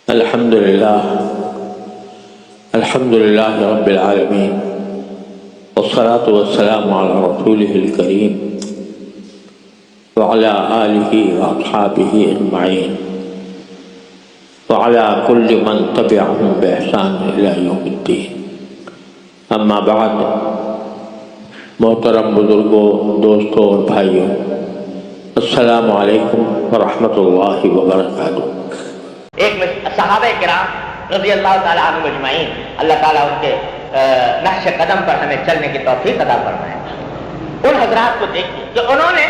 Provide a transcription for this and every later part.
الحمد لله رب العالمين، والصلاة والسلام على رسوله الكريم وعلى آله وأصحابه أجمعين وعلى كل من تبعهم بإحسان إلى يوم الدين. اما بعد، محترم بزرگوں، دوستوں اور بھائیوں، السلام علیکم ورحمۃ اللہ وبرکاتہ۔ ایک صحابہ کرام رضی اللہ تعالیٰ عنہ اجمعین، اللہ تعالیٰ ان کے نقش قدم پر ہمیں چلنے کی توفیق عطا فرمائے۔ ان حضرات کو دیکھیے کہ انہوں نے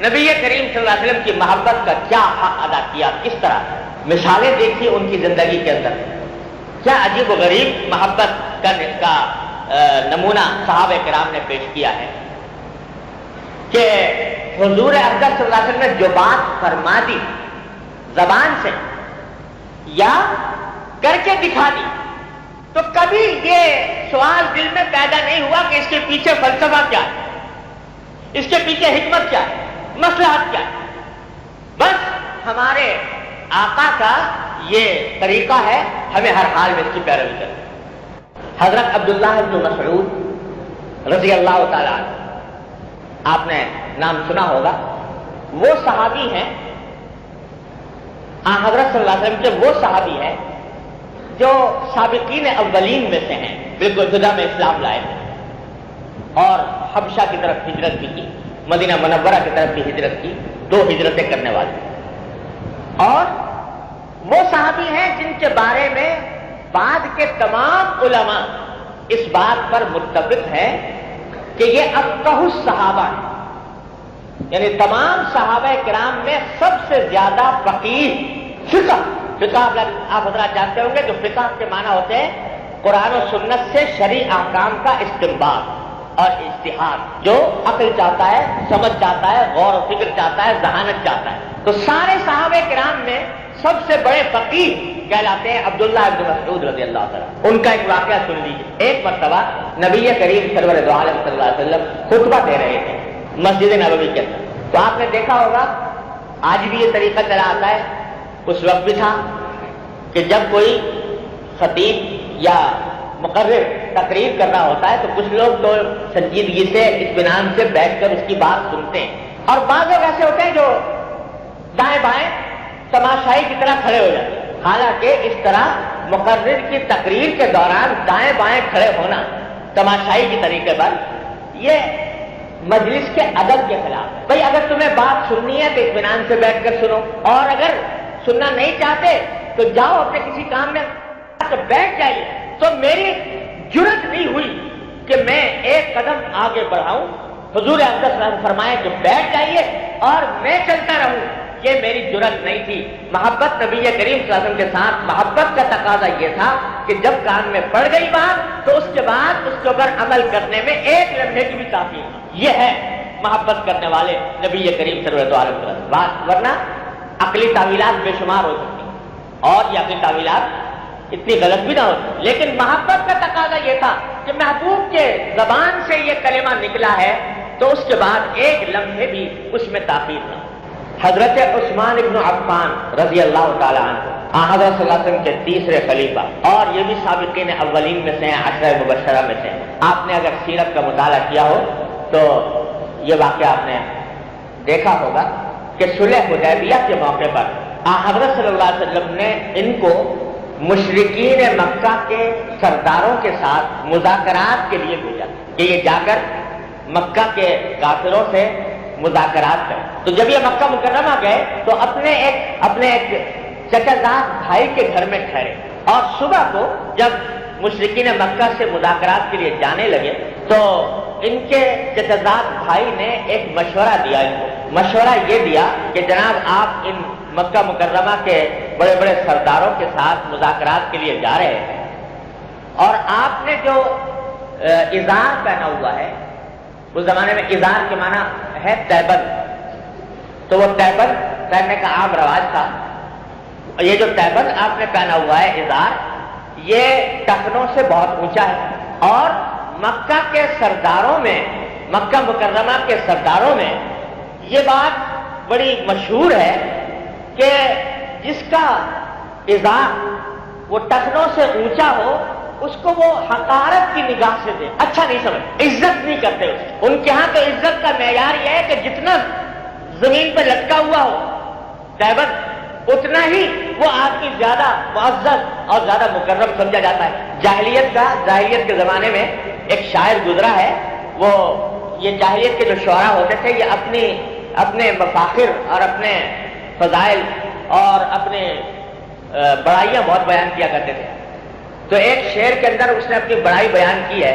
نبی کریم صلی اللہ علیہ وسلم کی محبت کا کیا حق ادا کیا، کس طرح مثالیں دیکھیے ان کی زندگی کے اندر، کیا عجیب و غریب محبت کا نمونہ صحابہ کرام نے پیش کیا ہے کہ حضور اقدس صلی اللہ علیہ وسلم نے جو بات فرما دی زبان سے یا کر کے دکھا دی، تو کبھی یہ سوال دل میں پیدا نہیں ہوا کہ اس کے پیچھے فلسفہ کیا ہے، اس کے پیچھے حکمت کیا ہے، مصلحت کیا ہے۔ بس ہمارے آقا کا یہ طریقہ ہے، ہمیں ہر حال میں اس کی پیروی کرنی۔ حضرت عبداللہ بن مسعود رضی اللہ تعالیٰ عنہ، آپ نے نام سنا ہوگا، وہ صحابی ہیں، حضرت صلی اللہ علیہ وسلم کے وہ صحابی ہیں جو سابقین اولین میں سے ہیں، بالکل ابتدا میں اسلام لائے ہیں اور حبشہ کی طرف ہجرت بھی کی، مدینہ منورہ کی طرف بھی ہجرت کی، 2 ہجرتیں کرنے والے، اور وہ صحابی ہیں جن کے بارے میں بعد کے تمام علماء اس بات پر متفق ہیں کہ یہ افقہ الصحابہ ہیں، یعنی تمام صحابہ کرام میں سب سے زیادہ فقیہ فقہ آپ حضرات جانتے ہوں گے کہ فقہ کے معنی ہوتے ہیں قرآن و سنت سے شرعی احکام کا استنباط اور اجتہاد، جو عقل چاہتا ہے، سمجھ چاہتا ہے، غور و فکر چاہتا ہے، ذہانت چاہتا ہے۔ تو سارے صحابہ کرام میں سب سے بڑے فقیہ کہلاتے ہیں عبداللہ بن مسعود رضی اللہ تعالیٰ۔ ان کا ایک واقعہ سن لیجیے۔ ایک مرتبہ نبی کریم سرور دو عالم صلی اللہ علیہ وسلم خطبہ دے رہے تھے مسجد نبوی کے اندر، تو آپ نے دیکھا ہوگا آج بھی یہ طریقہ چلا آتا ہے، اس وقت بھی تھا کہ جب کوئی خطیب یا مقرر تقریر کر رہا ہوتا ہے تو کچھ لوگ تو سنجیدگی سے اطمینان سے بیٹھ کر اس کی بات سنتے ہیں، اور بعض لوگ ایسے ہوتے ہیں جو دائیں بائیں تماشائی کی طرح کھڑے ہو جاتے ہیں۔ حالانکہ اس طرح مقرر کی تقریر کے دوران دائیں بائیں کھڑے ہونا تماشائی کے طریقے پر، یہ مجلس کے ادب کے خلاف ہے۔ بھئی اگر تمہیں بات سننی ہے تو اطمینان سے بیٹھ کر سنو، اور اگر سننا نہیں چاہتے تو جاؤ اپنے کسی کام میں تو بیٹھ جائیے۔ تو میری جرأت نہیں ہوئی کہ میں ایک قدم آگے بڑھاؤں، حضور اقدس نے فرمایا کہ بیٹھ جائیے اور میں چلتا رہوں، یہ میری جرأت نہیں تھی۔ محبت نبی کریم صلی اللہ علیہ وسلم کے ساتھ محبت کا تقاضا یہ تھا کہ جب کان میں پڑ گئی بات تو اس کے بعد اس کے اوپر عمل کرنے میں ایک لمحے کی بھی کافی ہے۔ یہ ہے محبت کرنے والے نبی کریم صلی اللہ علیہ وسلم۔ بات ورنہ عقلی تعویلات بے شمار ہو سکتی اور یہ عقلی تعویلات اتنی غلط بھی نہ ہوتی، لیکن محبت کا تقاضا یہ تھا کہ محبوب کے زبان سے یہ کلمہ نکلا ہے تو اس کے بعد ایک لمحے بھی اس میں تاخیر نہ ہو۔ حضرت عثمان ابن عفان رضی اللہ تعالیٰ عنہ، حضرت صلی اللہ علیہ وسلم کے تیسرے خلیفہ، اور یہ بھی سابقین اولین میں سے ہیں، 10 مبشرہ میں سے ہیں۔ آپ نے اگر سیرت کا مطالعہ کیا ہو تو یہ واقعہ آپ نے دیکھا ہوگا کہ صلح حدیبیہ کے موقع پر حضرت صلی اللہ علیہ وسلم نے ان کو مشرکین مکہ کے سرداروں کے ساتھ مذاکرات کے لیے بھیجا کہ یہ جا کر مکہ کے کافروں سے مذاکرات کریں۔ تو جب یہ مکہ مکرمہ گئے تو اپنے ایک چچا زاد بھائی کے گھر میں ٹھہرے، اور صبح کو جب مشرکین مکہ سے مذاکرات کے لیے جانے لگے تو ان کے چچا زاد بھائی نے ایک مشورہ دیا ان کو۔ مشورہ یہ دیا کہ جناب آپ ان مکہ مکرمہ کے بڑے بڑے سرداروں کے ساتھ مذاکرات کے لیے جا رہے ہیں، اور آپ نے جو ازار پہنا ہوا ہے، اس زمانے میں ازار کے معنی ہے تیبند، تو وہ تیبند پہننے کا عام رواج تھا۔ یہ جو تیبند آپ نے پہنا ہوا ہے ازار، یہ ٹخنوں سے بہت اونچا ہے، اور مکہ کے سرداروں میں، مکہ مکرمہ کے سرداروں میں یہ بات بڑی مشہور ہے کہ جس کا ازار وہ ٹخنوں سے اونچا ہو، اس کو وہ حقارت کی نگاہ سے دے، اچھا نہیں سمجھ، عزت نہیں کرتے اسے۔ ان کے ہاں تو عزت کا معیار یہ ہے کہ جتنا زمین پہ لٹکا ہوا ہو تیبند، اتنا ہی وہ آدمی زیادہ معزز اور زیادہ مکرم سمجھا جاتا ہے۔ جاہلیت کے زمانے میں ایک شاعر گزرا ہے، وہ یہ جاہلیت کے جو شعراء ہوتے تھے یہ اپنے مفاخر اور اپنے فضائل اور اپنے بڑائیاں بہت بیان کیا کرتے تھے۔ تو ایک شعر کے اندر اس نے اپنی بڑائی بیان کی ہے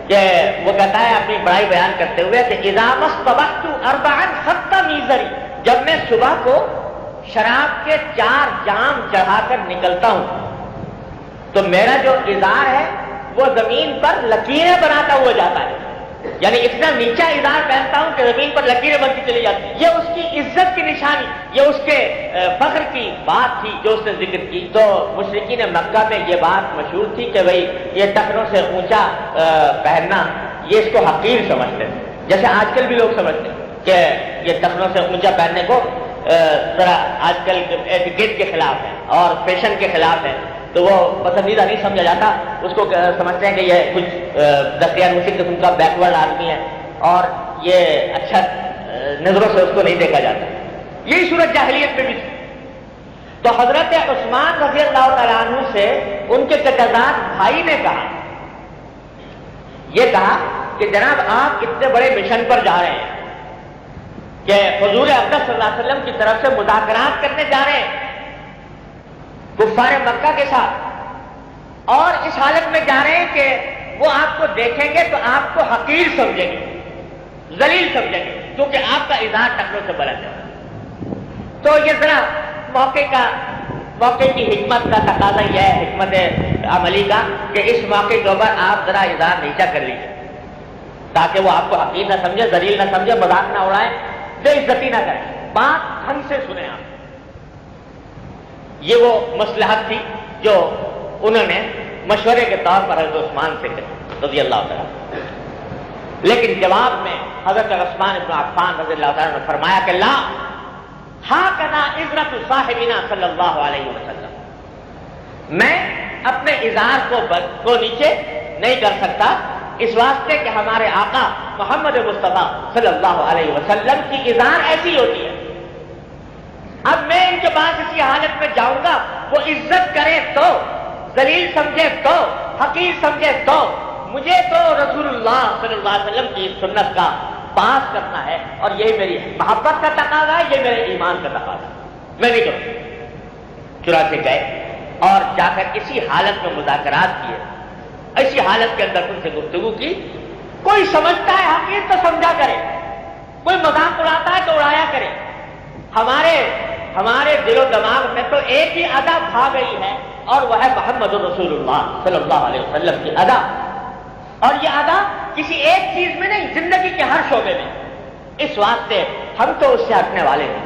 کہ وہ کہتا ہے اپنی بڑائی بیان کرتے ہوئے کہ اذا مصطبحت اربعا خط میزری، جب میں صبح کو شراب کے 4 جام چڑھا کر نکلتا ہوں تو میرا جو ازار ہے وہ زمین پر لکیریں بناتا ہوا جاتا ہے، یعنی اتنا نیچا ازار پہنتا ہوں کہ زمین پر لکیریں بنتی چلی جاتی ہیں۔ یہ اس کی عزت کی نشانی، یہ اس کے فخر کی بات تھی جو اس نے ذکر کی۔ تو مشرکین مکہ میں یہ بات مشہور تھی کہ بھئی یہ ٹخنوں سے اونچا پہننا یہ اس کو حقیر سمجھتے ہیں، جیسے آج کل بھی لوگ سمجھتے ہیں کہ یہ ٹخنوں سے اونچا پہننے کو ذرا آج کل ایٹیکیٹ کے خلاف ہے اور فیشن کے خلاف ہے، تو وہ پسندیدہ نہیں سمجھا جاتا، اس کو سمجھتے ہیں کہ یہ کچھ دستیار قسم کا بیکورڈ آدمی ہے اور یہ اچھا نظروں سے اس کو نہیں دیکھا جاتا۔ یہی صورت جاہلیت میں بھی تھی۔ تو حضرت عثمان رضی اللہ تعالیٰ عنہ سے ان کے چچازاد بھائی نے یہ کہا کہ جناب آپ اتنے بڑے مشن پر جا رہے ہیں کہ حضور اقدس صلی اللہ علیہ وسلم کی طرف سے مذاکرات کرنے جا رہے ہیں کفار مکہ کے ساتھ، اور اس حالت میں جا رہے ہیں کہ وہ آپ کو دیکھیں گے تو آپ کو حقیر سمجھیں گے، ذلیل سمجھیں گے، کیونکہ آپ کا اظہار ٹخنوں سے بلند ہے۔ تو یہ ذرا موقع کی حکمت کا تقاضا یہ ہے، حکمت عملی کا، کہ اس موقع کے اوپر آپ ذرا اظہار نیچا کر لیجیے تاکہ وہ آپ کو حقیر نہ سمجھے، ذلیل نہ سمجھے، مذاق نہ اڑائیں، بے عزتی نہ کریں، بات ڈھنگ سے سنیں آپ۔ یہ وہ مصلحت تھی جو انہوں نے مشورے کے طور پر حضرت عثمان سے کہی رضی اللہ تعالیٰ۔ لیکن جواب میں حضرت عثمان بن عفان رضی اللہ تعالیٰ نے فرمایا کہ لا ہاکذا عزرت صاحبنا صلی اللہ علیہ وسلم، میں اپنے اظہار کو نیچے نہیں کر سکتا، اس واسطے کہ ہمارے آقا محمد مصطفیٰ صلی اللہ علیہ وسلم کی اظہار ایسی ہوتی ہے۔ اب میں ان کے پاس اسی حالت میں جاؤں گا، وہ عزت کرے تو، ذلیل سمجھے تو، حقیر سمجھے تو، مجھے تو رسول اللہ صلی اللہ علیہ وسلم کی سنت کا پاس کرنا ہے، اور یہی میری محبت کا تقاضا ہے، یہ میرے ایمان کا تقاضا ہے، میں نہیں کروں۔ چنانچہ گئے اور جا کر اسی حالت میں مذاکرات کیے، اسی حالت کے اندر ان سے گفتگو کی۔ کوئی سمجھتا ہے حقیر تو سمجھا کرے، کوئی مذاق اڑاتا ہے تو اڑایا کرے۔ ہمارے دل و دماغ میں تو ایک ہی ادا بھا گئی ہے، اور وہ ہے محمد رسول اللہ صلی اللہ علیہ وسلم کی ادا، اور یہ ادا کسی ایک چیز میں نہیں، زندگی کے ہر شعبے میں۔ اس واسطے ہم تو اس سے ہٹنے والے ہیں۔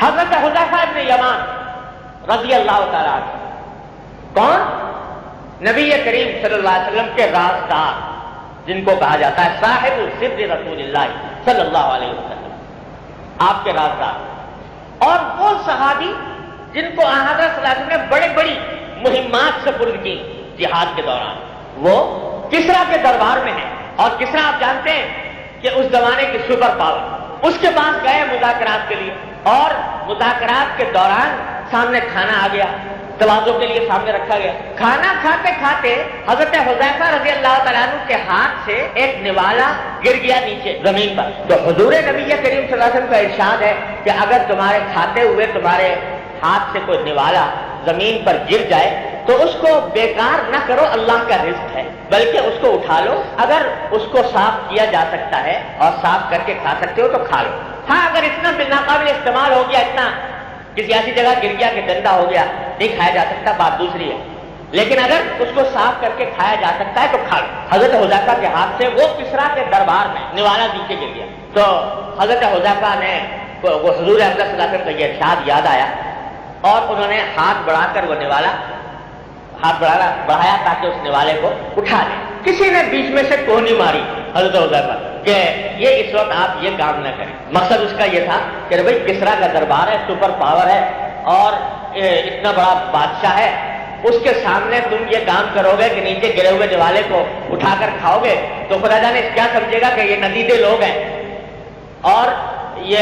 حضرت حذیفہ ابن یمان رضی اللہ تعالیٰ عنہ، کون؟ نبی کریم صلی اللہ علیہ وسلم کے رازدار، جن کو کہا جاتا ہے صاحب سر رسول اللہ صلی اللہ علیہ وسلم، آپ کے رازدار، اور وہ صحابی جن کو حضرت صلی اللہ علیہ وسلم نے بڑی بڑی مہمات سپرد کی جہاد کے دوران، وہ کسرا کے دربار میں ہیں، اور کسرا آپ جانتے ہیں کہ اس زمانے کی سپر پاور، اس کے پاس گئے مذاکرات کے لیے، اور مذاکرات کے دوران سامنے کھانا آ گیا، تواضع کے لیے سامنے رکھا گیا۔ کھانا کھاتے کھاتے حضرت حذیفہ رضی اللہ تعالیٰ عنہ کے ہاتھ سے ایک نوالا گر گیا نیچے زمین پر۔ تو حضور نبی کریم صلی اللہ علیہ وسلم کا ارشاد ہے کہ اگر تمہارے کھاتے ہوئے تمہارے ہاتھ سے کوئی نوالا زمین پر گر جائے تو اس کو بیکار نہ کرو، اللہ کا رزق ہے، بلکہ اس کو اٹھا لو، اگر اس کو صاف کیا جا سکتا ہے اور صاف کر کے کھا سکتے ہو تو کھا لو۔ ہاں اگر اتنا ناقابل استعمال ہو گیا، اتنا کسی ایسی جگہ گر گیا کہ گندا ہو گیا، نہیں کھایا جا سکتا، بات دوسری ہے، لیکن اگر اس کو صاف کر کے کھایا جا سکتا ہے تو کھا لو۔ حضرت حذیفہ کے ہاتھ سے وہ کسرا کے دربار میں نوالا نیچے گر گیا، تو حضرت حذیفہ نے وہ حضور اقدس صلی اللہ علیہ وسلم کا یہ ارشاد یاد آیا، اور انہوں نے ہاتھ بڑھا کر وہ نوالا بڑھایا تاکہ اس نوالے کو اٹھا لیں۔ کسی نے بیچ میں سے کوہنی ماری حضرت حذیفہ کہ یہ اس وقت آپ یہ کام نہ کریں۔ مقصد اس کا یہ تھا کہ بھائی کسرا کا دربار ہے، سپر پاور ہے، اور اتنا بڑا بادشاہ ہے، اس کے سامنے تم یہ کام کرو گے کہ نیچے گرے ہوئے دیوالے کو اٹھا کر کھاؤ گے تو خدا جانے کیا سمجھے گا کہ یہ ندیدے لوگ ہیں اور یہ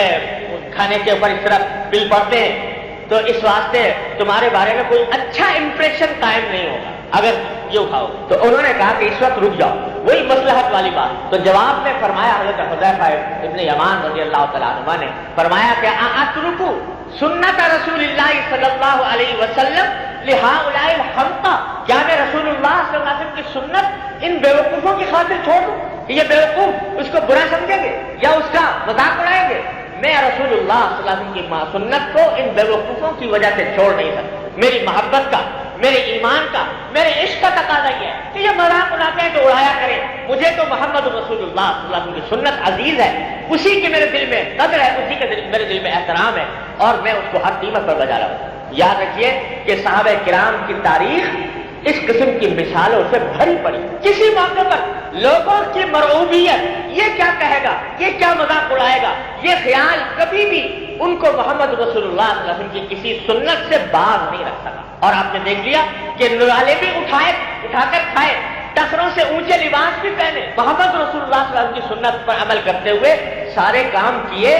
کھانے کے اوپر اس طرح بل پڑتے ہیں، تو اس واسطے تمہارے بارے میں کوئی اچھا امپریشن قائم نہیں ہوگا اگر یہ اٹھاؤ۔ تو انہوں نے کہا کہ اس وقت رک جاؤ، وہی مصلحت والی بات۔ تو جواب میں فرمایا حضرت حذیفہ ابن یمان رضی اللہ تعالیٰ عنہ نے فرمایا کہ اترکو سنت رسول اللہ صلی اللہ علیہ وسلم لہؤلاء الحمقى، کیا میں رسول اللہ صلی اللہ علیہ وسلم کی سنت ان بیوقوفوں کی خاطر چھوڑ دوں کہ یہ بیوقوف اس کو برا سمجھیں گے یا اس کا مذاق اڑائیں گے؟ میں رسول اللہ صلی اللہ علیہ وسلم کی سنت کو ان بیوقوفوں کی وجہ سے چھوڑ نہیں سکتا۔ میری محبت کا، میرے ایمان کا، میرے عشق کا تقاضا یہ ہے کہ یہ مذاق اڑاتے ہیں تو اڑایا کریں، مجھے تو محمد رسول اللہ صلی اللہ علیہ وسلم کی سنت عزیز ہے، اسی کی میرے دل میں قدر ہے، اسی کے میرے دل میں احترام ہے اور میں اس کو ہر قیمت پر بجا رہا ہوں۔ یاد رکھیے کہ صحابہ کرام کی تاریخ اس قسم کی مثالوں سے بھری پڑی۔ کسی موقع پر لوگوں کی مرعوبیت، یہ کیا کہے گا، یہ کیا مذاق اڑائے گا، یہ خیال کبھی بھی ان کو محمد رسول اللہ صلی اللہ علیہ وسلم کی کسی سنت سے باز نہیں رکھ سکا۔ اور آپ نے دیکھ لیا کہ نوالے بھی اٹھا کر کھائے، ٹخروں سے اونچے لباس بھی پہنے، محمد رسول اللہ صلی اللہ علیہ وسلم کی سنت پر عمل کرتے ہوئے سارے کام کیے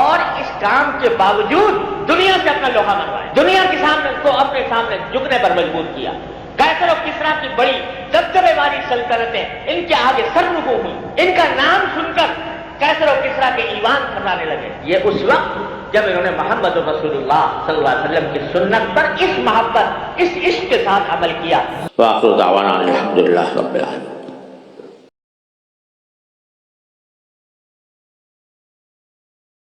اور اس کام کے باوجود دنیا سے اپنا لوہا منوائے، دنیا کے سامنے کو اپنے سامنے جھکنے پر مجبور کیا۔ قیصر و کسریٰ کی بڑی دبدبے والی سلطنتیں ان کے آگے سر رکوع ہوئی، ان کا نام سن کر قیصر و کسریٰ کے ایوان پھنسانے لگے۔ یہ اس وقت جب انہوں نے محمد رسول اللہ صلی اللہ علیہ وسلم کی سنت پر اس محبت، اس عشق کے ساتھ عمل کیا۔ وآخر دعوانا الحمدللہ رب العالمین۔